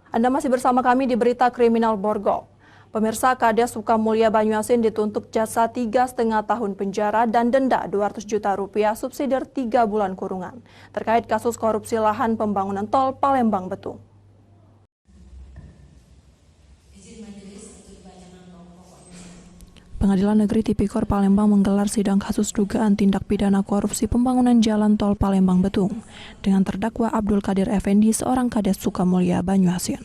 Anda masih bersama kami di Berita Kriminal Borgol. Pemirsa, Kades Sukamulya Banyuasin dituntut jaksa 3,5 tahun penjara dan denda 200 juta rupiah subsidi 3 bulan kurungan terkait kasus korupsi lahan pembangunan tol Palembang Betung. Pengadilan Negeri Tipikor Palembang menggelar sidang kasus dugaan tindak pidana korupsi pembangunan jalan tol Palembang Betung dengan terdakwa Abdul Qadir Effendi, seorang Kades Sukamulya Banyuasin.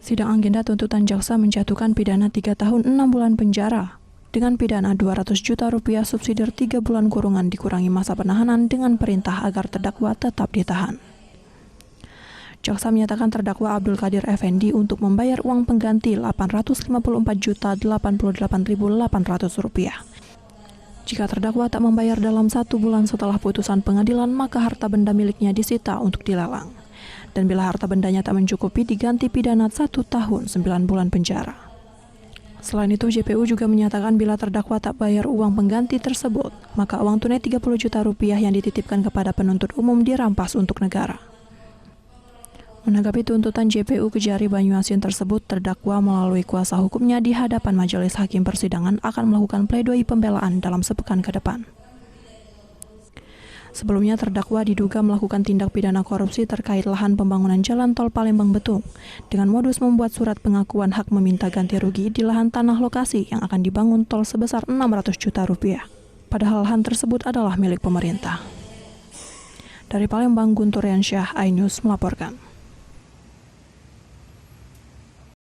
Sidang agenda tuntutan jaksa menjatuhkan pidana 3 tahun 6 bulan penjara dengan pidana 200 juta rupiah subsidi 3 bulan kurungan dikurangi masa penahanan dengan perintah agar terdakwa tetap ditahan. Jaksa menyatakan terdakwa Abdul Qadir Effendi untuk membayar uang pengganti Rp854.088.800. Jika terdakwa tak membayar dalam 1 bulan setelah putusan pengadilan, maka harta benda miliknya disita untuk dilelang. Dan bila harta bendanya tak mencukupi, diganti pidana 1 tahun 9 bulan penjara. Selain itu, JPU juga menyatakan bila terdakwa tak bayar uang pengganti tersebut, maka uang tunai 30 juta rupiah yang dititipkan kepada penuntut umum dirampas untuk negara. Menanggapi tuntutan JPU Kejari Banyuasin tersebut, terdakwa melalui kuasa hukumnya di hadapan majelis hakim persidangan akan melakukan pledoi pembelaan dalam sepekan ke depan. Sebelumnya, terdakwa diduga melakukan tindak pidana korupsi terkait lahan pembangunan jalan tol Palembang Betung dengan modus membuat surat pengakuan hak meminta ganti rugi di lahan tanah lokasi yang akan dibangun tol sebesar 600 juta rupiah. Padahal lahan tersebut adalah milik pemerintah. Dari Palembang, Guntur Yansyah, iNews melaporkan.